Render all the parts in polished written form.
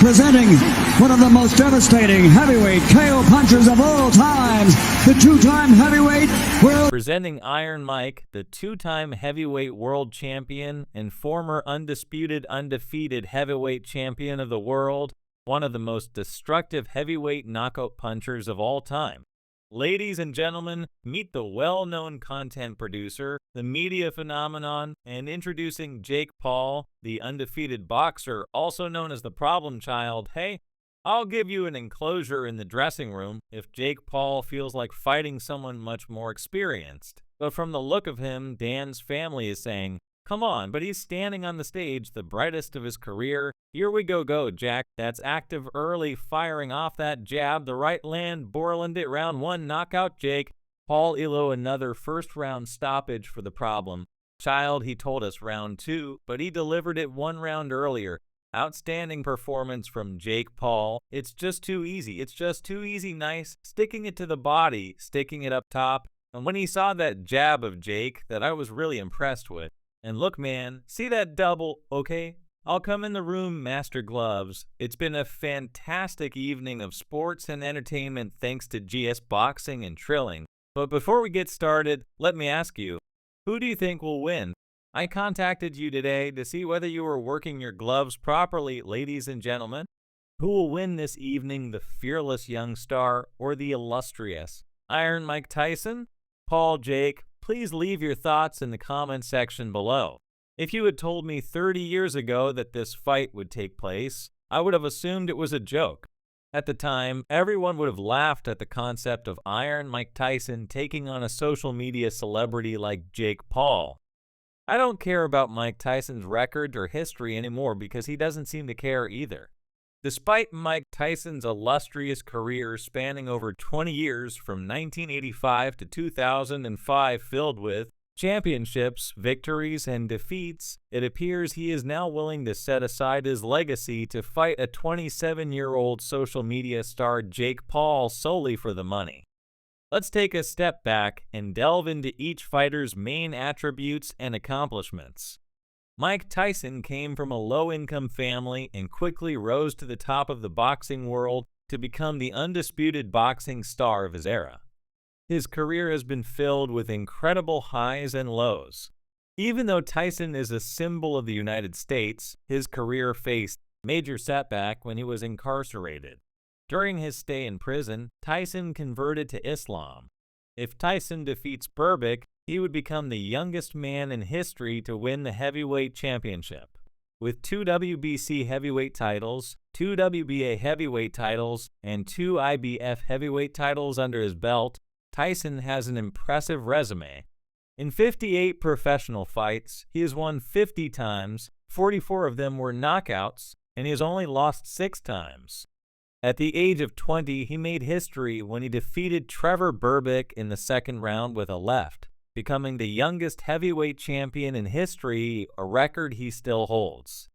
Presenting one of the most devastating heavyweight KO punchers of all times, the two-time heavyweight world. Presenting Iron Mike, the two-time heavyweight world champion and former undisputed, undefeated heavyweight champion of the world, one of the most destructive heavyweight knockout punchers of all time. Ladies and gentlemen, meet the well-known content producer, the media phenomenon, and introducing Jake Paul, the undefeated boxer, also known as the problem child. Hey, I'll give you an enclosure in the dressing room if Jake Paul feels like fighting someone much more experienced. But from the look of him, Dan's family is saying, come on, but he's standing on the stage, the brightest of his career. Here we go, Jack. That's active early, firing off that jab. The right land, Borland it, round one, knockout Jake. Paul Elo, another first-round stoppage for the problem child. He told us round two, but he delivered it one round earlier. Outstanding performance from Jake Paul. It's just too easy. It's just too easy, nice. Sticking it to the body, sticking it up top. And when he saw that jab of Jake that I was really impressed with, and look, man, see that double, okay? I'll come in the room, master gloves. It's been a fantastic evening of sports and entertainment thanks to GS Boxing and Trilling. But before we get started, let me ask you, who do you think will win? I contacted you today to see whether you were working your gloves properly, ladies and gentlemen. Who will win this evening, the fearless young star or the illustrious Iron Mike Tyson? Paul, Jake, please leave your thoughts in the comment section below. If you had told me 30 years ago that this fight would take place, I would have assumed it was a joke. At the time, everyone would have laughed at the concept of Iron Mike Tyson taking on a social media celebrity like Jake Paul. I don't care about Mike Tyson's record or history anymore because he doesn't seem to care either. Despite Mike Tyson's illustrious career spanning over 20 years from 1985 to 2005 filled with championships, victories, and defeats, it appears he is now willing to set aside his legacy to fight a 27-year-old social media star Jake Paul solely for the money. Let's take a step back and delve into each fighter's main attributes and accomplishments. Mike Tyson came from a low-income family and quickly rose to the top of the boxing world to become the undisputed boxing star of his era. His career has been filled with incredible highs and lows. Even though Tyson is a symbol of the United States, his career faced a major setback when he was incarcerated. During his stay in prison, Tyson converted to Islam. If Tyson defeats Berbick, he would become the youngest man in history to win the heavyweight championship. With 2 WBC heavyweight titles, 2 WBA heavyweight titles, and 2 IBF heavyweight titles under his belt, Tyson has an impressive resume. In 58 professional fights, he has won 50 times, 44 of them were knockouts, and he has only lost 6 times. At the age of 20, he made history when he defeated Trevor Berbick in the second round with a left, becoming the youngest heavyweight champion in history, a record he still holds.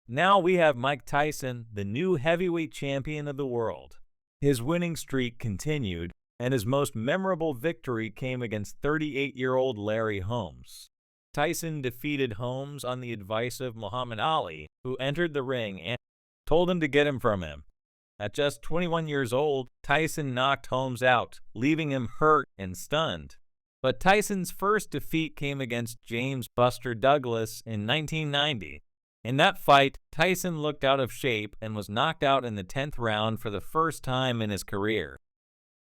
Now we have Mike Tyson, the new heavyweight champion of the world. His winning streak continued, and his most memorable victory came against 38-year-old Larry Holmes. Tyson defeated Holmes on the advice of Muhammad Ali, who entered the ring and told him to get him from him. At just 21 years old, Tyson knocked Holmes out, leaving him hurt and stunned. But Tyson's first defeat came against James Buster Douglas in 1990. In that fight, Tyson looked out of shape and was knocked out in the 10th round for the first time in his career.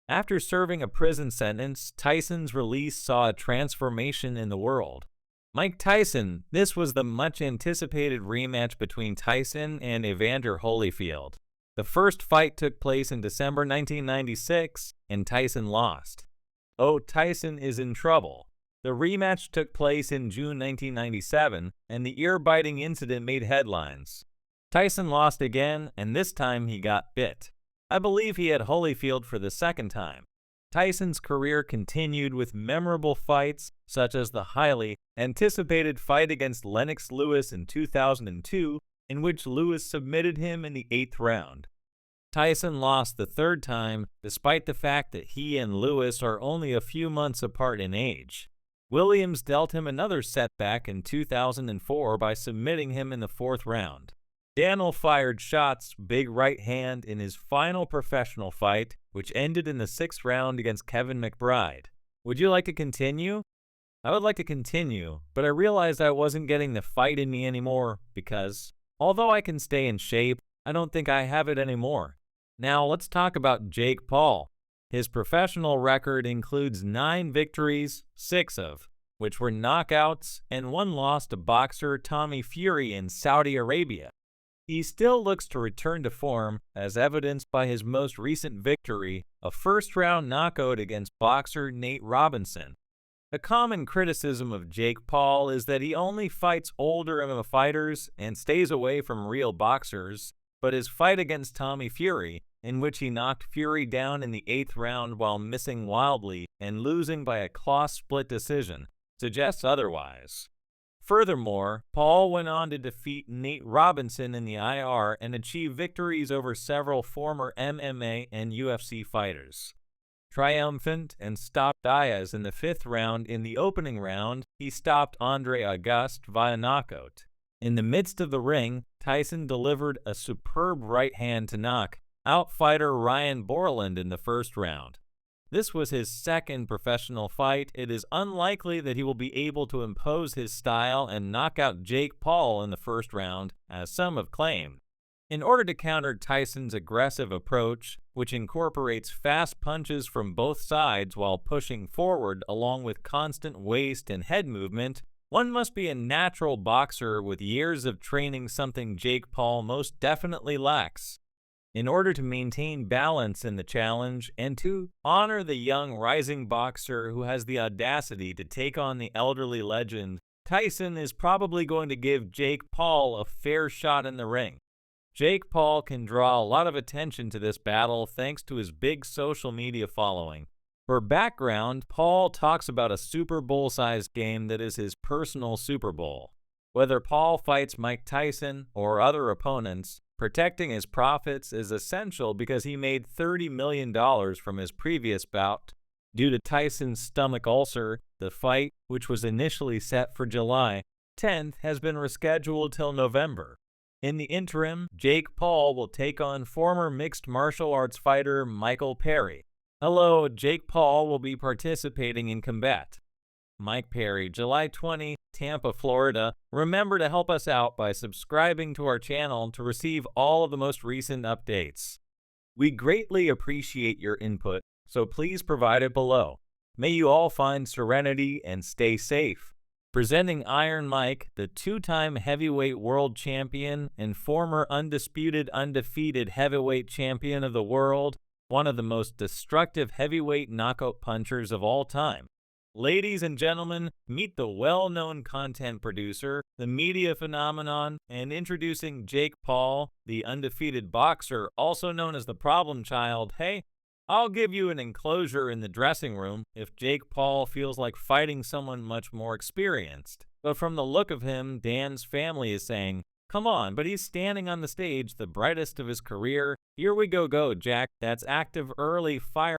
After serving a prison sentence, Tyson's release saw a transformation in the world. Mike Tyson, this was the much-anticipated rematch between Tyson and Evander Holyfield. The first fight took place in December 1996, and Tyson lost. Oh, Tyson is in trouble. The rematch took place in June 1997, and the ear-biting incident made headlines. Tyson lost again, and this time he got bit. I believe he had Holyfield for the second time. Tyson's career continued with memorable fights, such as the highly anticipated fight against Lennox Lewis in 2002, in which Lewis submitted him in the 8th round. Tyson lost the third time, despite the fact that he and Lewis are only a few months apart in age. Williams dealt him another setback in 2004 by submitting him in the 4th round. Daniel fired shots big right hand in his final professional fight, which ended in the 6th round against Kevin McBride. Would you like to continue? I would like to continue, but I realized I wasn't getting the fight in me anymore because, although I can stay in shape, I don't think I have it anymore. Now let's talk about Jake Paul. His professional record includes 9 victories, 6 of which were knockouts, and 1 loss to boxer Tommy Fury in Saudi Arabia. He still looks to return to form, as evidenced by his most recent victory, a first-round knockout against boxer Nate Robinson. A common criticism of Jake Paul is that he only fights older MMA fighters and stays away from real boxers, but his fight against Tommy Fury, in which he knocked Fury down in the 8th round while missing wildly and losing by a claw split decision, suggests otherwise. Furthermore, Paul went on to defeat Nate Robinson in the IR and achieve victories over several former MMA and UFC fighters. Triumphant and stopped Diaz in the 5th round. In the opening round, he stopped Andre Auguste via knockout. In the midst of the ring, Tyson delivered a superb right hand to knock out fighter Ryan Borland in the 1st round. This was his 2nd professional fight. It is unlikely that he will be able to impose his style and knock out Jake Paul in the 1st round, as some have claimed. In order to counter Tyson's aggressive approach, which incorporates fast punches from both sides while pushing forward along with constant waist and head movement, one must be a natural boxer with years of training, something Jake Paul most definitely lacks. In order to maintain balance in the challenge and to honor the young rising boxer who has the audacity to take on the elderly legend, Tyson is probably going to give Jake Paul a fair shot in the ring. Jake Paul can draw a lot of attention to this battle thanks to his big social media following. For background, Paul talks about a Super Bowl-sized game that is his personal Super Bowl. Whether Paul fights Mike Tyson or other opponents, protecting his profits is essential because he made $30 million from his previous bout. Due to Tyson's stomach ulcer, the fight, which was initially set for July 10th, has been rescheduled till November. In the interim, Jake Paul will take on former mixed martial arts fighter Michael Perry. Hello, Jake Paul will be participating in combat. Mike Perry, July 20, Tampa, Florida. Remember to help us out by subscribing to our channel to receive all of the most recent updates. We greatly appreciate your input, so please provide it below. May you all find serenity and stay safe. Presenting Iron Mike, the 2-time heavyweight world champion and former undefeated heavyweight champion of the world, one of the most destructive heavyweight knockout punchers of all time. Ladies and gentlemen, meet the well-known content producer, the media phenomenon, and introducing Jake Paul, the undefeated boxer, also known as the problem child. Hey, I'll give you an enclosure in the dressing room if Jake Paul feels like fighting someone much more experienced. But from the look of him, Dan's family is saying, come on, but he's standing on the stage, the brightest of his career. Here we go, Jack. That's active early fire.